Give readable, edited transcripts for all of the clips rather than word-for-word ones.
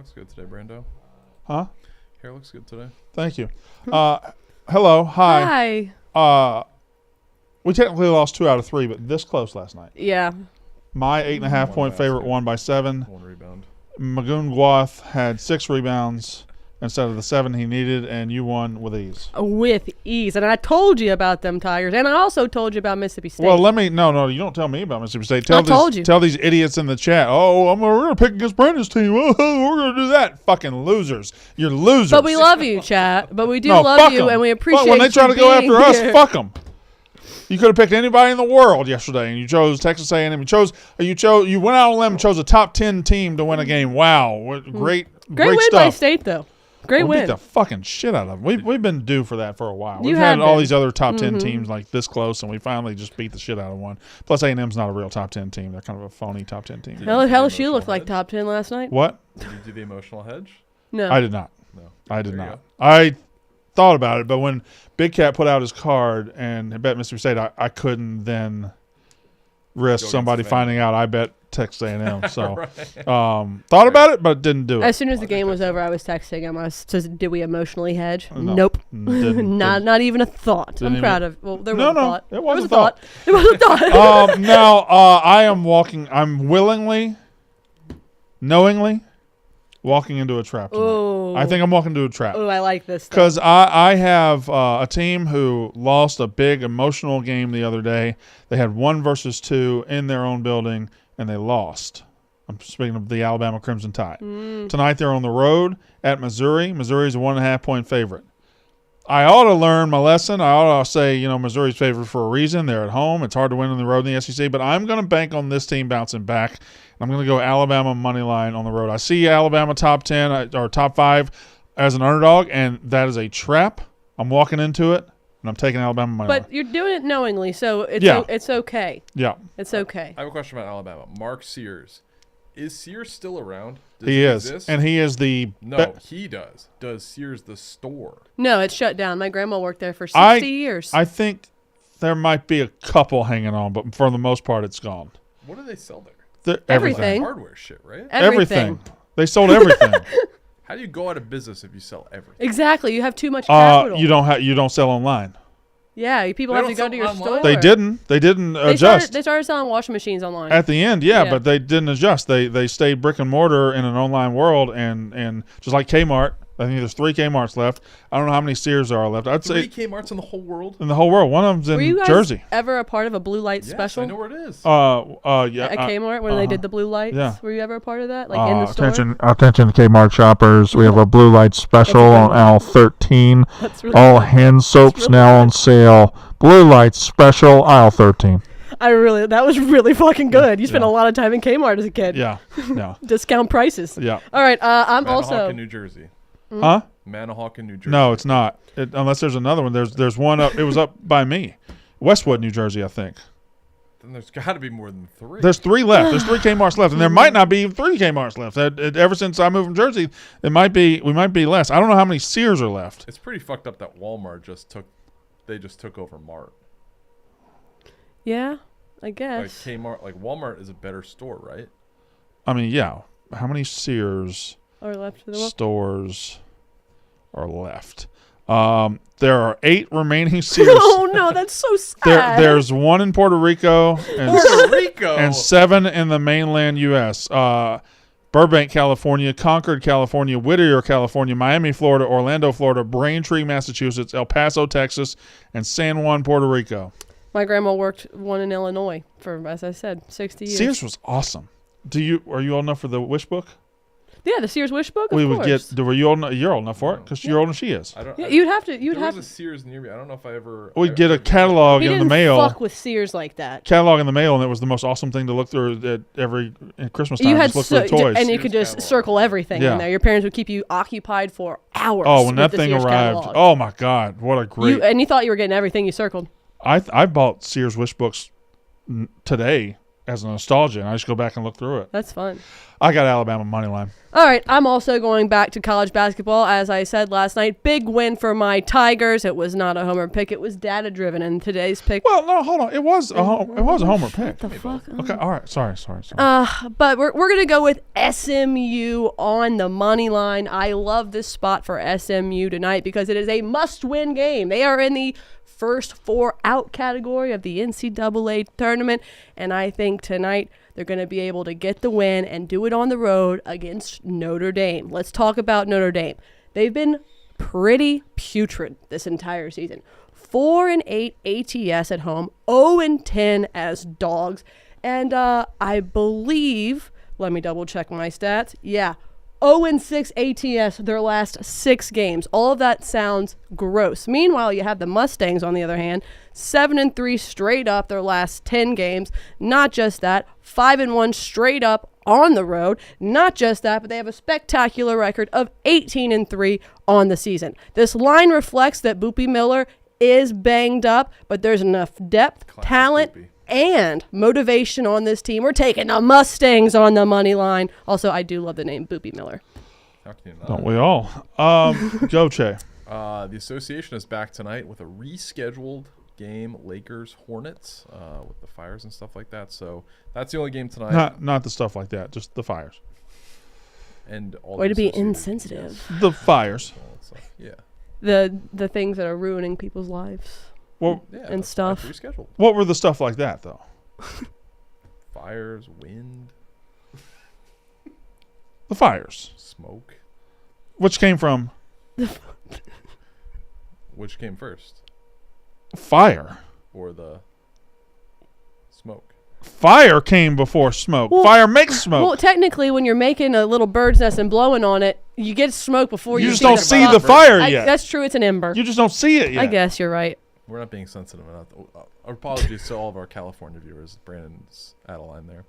looks good today, Brando. Huh? Hair looks good today. Thank you. Hello. Hi. We technically lost 2 out of 3, but this close last night. Yeah. My 8.5 point favorite won by 7. 1 rebound. Magoon Guath had 6 rebounds instead of the 7 he needed, and you won with ease. With ease. And I told you about them Tigers, and I also told you about Mississippi State. Well, no, you don't tell me about Mississippi State. Tell these idiots in the chat, we're going to pick against Brandon's team. We're going to do that. Fucking losers. You're losers. But we love you, chat. But we do love you, and we appreciate you. When they try to go after us, fuck them. You could have picked anybody in the world yesterday, and you chose Texas A&M. You went out on a limb and chose a top 10 team to win a game. Wow, great win stuff. by State though. Great we win. Beat the fucking shit out of them. We've been due for that for a while. We've had all these other top 10 teams like this close, and we finally just beat the shit out of one. Plus, A&M's not a real top 10 team. They're kind of a phony top 10 team. LSU looked like top 10 last night. What? Did you do the emotional hedge? No, I did not. No, I did not. I thought about it, but when Big Cat put out his card and bet Mississippi State, I couldn't then risk somebody finding out I bet Texas A&M. So right. Thought about it, but didn't do it. As soon as the game was over, I was texting him. I said, did we emotionally hedge? No. Nope. Didn't. Not even a thought. I'm proud of. Well, there was a thought. It was a a thought. There was a thought. Now, I'm willingly, knowingly walking into a trap tonight. Ooh. I think I'm walking into a trap. Oh, I like this. Because I have a team who lost a big emotional game the other day. They had 1 versus 2 in their own building, and they lost. I'm speaking of the Alabama Crimson Tide. Tonight they're on the road at Missouri. Missouri's a 1.5 point favorite. I ought to learn my lesson. I ought to say, Missouri's favored for a reason. They're at home. It's hard to win on the road in the SEC, but I'm going to bank on this team bouncing back. I'm going to go Alabama money line on the road. I see Alabama top 10 or top 5 as an underdog, and that is a trap. I'm walking into it, and I'm taking Alabama money line. But you're doing it knowingly, so it's okay. Yeah. It's okay. I have a question about Alabama. Mark Sears. Is Sears still around? Does he is. Exist? And he is the... No, he does. Does Sears the store? No, it's shut down. My grandma worked there for 60 years. I think there might be a couple hanging on, but for the most part, it's gone. What do they sell there? Everything. Hardware shit, right? Everything. They sold everything. How do you go out of business if you sell everything? Exactly. You have too much capital. You don't sell online. Yeah, people have to go to your store. They didn't adjust. They started selling washing machines online. At the end, yeah, but they didn't adjust. They stayed brick and mortar in an online world, and just like Kmart, I think there's 3 Kmarts left. I don't know how many Sears there are left. I'd say 3 Kmarts in the whole world. In the whole world, one of them's in Were you guys Jersey. Ever a part of a blue light special? I know where it is. Yeah. At Kmart when they did the blue lights. Yeah. Were you ever a part of that? Like in the store. Attention, Kmart shoppers. We have a blue light special on aisle 13. That's really All good. hand soaps now on sale. Blue light special aisle 13. That was really fucking good. You spent a lot of time in Kmart as a kid. Yeah. Discount prices. Yeah. All right. I'm Manahawk also in New Jersey. Huh? Manahawk in New Jersey. No, it's not. Unless there's another one. There's one up. It was up by me, Westwood, New Jersey, I think. Then there's got to be more than 3. There's 3 left. There's 3 Kmarts left, and there might not be even 3 Kmarts left. Ever since I moved from Jersey, we might be less. I don't know how many Sears are left. It's pretty fucked up that Walmart just took over Mart. Yeah, I guess. Like Kmart, like Walmart is a better store, right? I mean, yeah. How many Sears stores are left? There are 8 remaining Sears. Oh no, that's so sad. There's 1 in Puerto Rico and 7 in the mainland U.S. Burbank, California, Concord, California, Whittier, California, Miami, Florida, Orlando, Florida, Braintree, Massachusetts, El Paso, Texas, and San Juan, Puerto Rico. My grandma worked one in Illinois for, as I said, 60 years. Sears was awesome. Are you old enough for the Wish Book? Yeah, the Sears Wish Book. Were you old enough? You're old enough for it because you're older than she is. You'd have to. There was a Sears near me. I don't know if I ever. We'd get a catalog in the mail. Fuck with Sears like that. Catalog in the mail, and it was the most awesome thing to look through at every Christmas time. You had just look through toys, and you could just circle everything in there. Your parents would keep you occupied for hours. Oh, when that with thing the Sears arrived! catalog. Oh my God, what a great! And you thought you were getting everything you circled. I bought Sears Wish Books today as a nostalgia, and I just go back and look through it. That's fun. I got Alabama money line. All right, I'm also going back to college basketball. As I said last night, big win for my Tigers. It was not a homer pick. It was data-driven, and today's pick. Well, no, hold on. It was a homer pick. What the fuck? Okay, all right. Sorry. But we're going to go with SMU on the money line. I love this spot for SMU tonight because it is a must-win game. They are in the first 4 out category of the NCAA tournament, and I think tonight they're going to be able to get the win and do it on the road against Notre Dame. Let's talk about Notre Dame. They've been pretty putrid this entire season. 4-8 ATS at home, 0-10 as dogs, and I believe, let me double check my stats. Yeah, 0-6 ATS their last 6 games. All of that sounds gross. Meanwhile, you have the Mustangs, on the other hand, 7-3 straight up their last 10 games. Not just that, 5-1 straight up on the road. Not just that, but they have a spectacular record of 18-3 on the season. This line reflects that Boopie Miller is banged up, but there's enough depth, Classic talent, Boopie. And motivation on this team. We're taking the Mustangs on the money line. Also, I do love the name Boopie Miller. How can you not? Don't we all? Go, Che. The association is back tonight with a rescheduled game, Lakers-Hornets, with the fires and stuff like that. So that's the only game tonight. Not the stuff like that, just the fires. And all Way the to be associated insensitive. The fires. games, all that stuff. Yeah. The things that are ruining people's lives. Well, Yeah, And that's why it's stuff. rescheduled. what were the stuff like that, though? Fires, wind, The fires. smoke. Which came from Which came first? fire. Or the smoke? Fire came before smoke. Well- Fire makes smoke. Well, technically, when you're making a little bird's nest and blowing on it, you get smoke before you you just see don't the see fire. the fire yet. That's true. It's an ember. You just don't see it yet. I guess you're right. We're not being sensitive enough. Our apologies to all of our California viewers. Brandon's out of line there.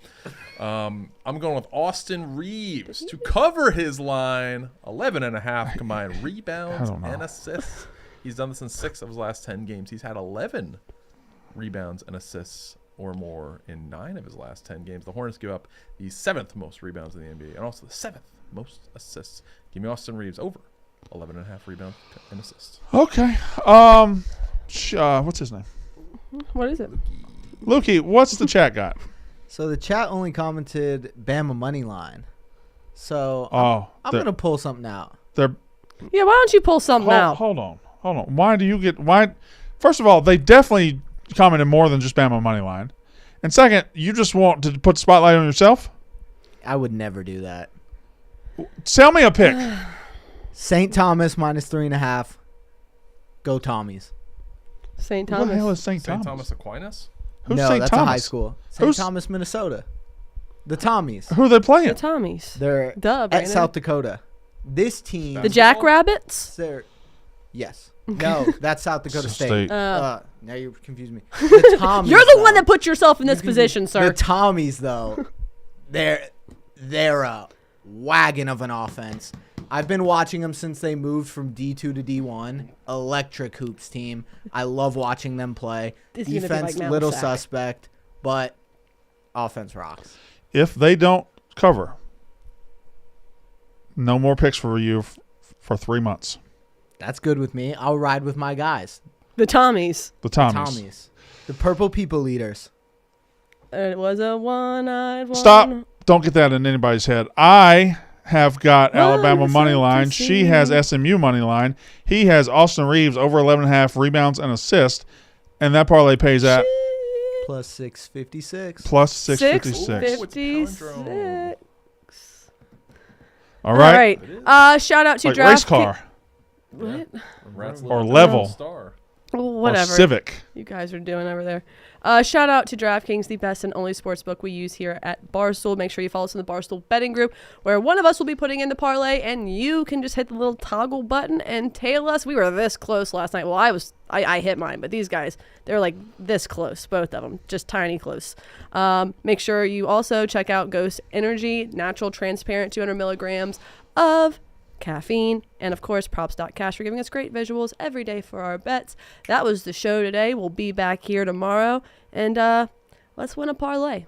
I'm going with Austin Reeves to cover his line. 11.5 combined rebounds I don't know. and assists. He's done this in 6 of his last 10 games. He's had 11 rebounds and assists or more in 9 of his last 10 games. The Hornets give up the 7th most rebounds in the NBA and also the 7th most assists. Give me Austin Reeves over 11.5 rebounds and assists. Okay. What's his name? What is it? Lukey, what's the chat got? So the chat only commented Bama money line. So Oh, I'm going to pull something out. they're Yeah, why don't you pull something out? hold on. Why do you get why? First of all, they definitely commented more than just Bama money line. And second, you just want to put the spotlight on yourself? I would never do that. Tell me a pick. St. Thomas -3.5. Go Tommies. St. Who Thomas. the hell is St. St. Thomas? Thomas Aquinas? Who's No, St. that's Thomas? a high school. St. Who's- Thomas, Minnesota. The Tommies. Who are they playing? The Tommies. They're Duh, at Brandon. South Dakota. This team. The Jackrabbits? They're, yes. No, that's South Dakota State. State. Now you confused me. The Tommies. You're the one though. that put yourself in this You can- position, sir. The Tommies, though, they're a wagon of an offense. I've been watching them since they moved from D2 to D1. Electric hoops team. I love watching them play. This is gonna be Defense, like Mount little Sac. suspect, but offense rocks. If they don't cover, no more picks for you for 3 months. That's good with me. I'll ride with my guys. The Tommies. The Tommies. Tommies. The purple people leaders. It was a one-eyed one. Stop. Don't get that in anybody's head. I have got Well, Alabama it's money like to line. She has see. SMU money line. He has Austin Reeves over 11.5 rebounds and assists. And that parlay pays at Plus 656. plus 656. 656. All right. All right. Shout out to Like Draft. race car What? or level Star. Whatever. or Civic. You guys are doing over there. Shout out to DraftKings, the best and only sports book we use here at Barstool. Make sure you follow us in the Barstool betting group, where one of us will be putting in the parlay, and you can just hit the little toggle button and tail us. We were this close last night. Well, I hit mine, but these guys, they're like this close, both of them, just tiny close. Make sure you also check out Ghost Energy, natural, transparent, 200 milligrams of caffeine, and of course props.cash for giving us great visuals every day for our bets. That was the show today. We'll be back here tomorrow, and let's win a parlay.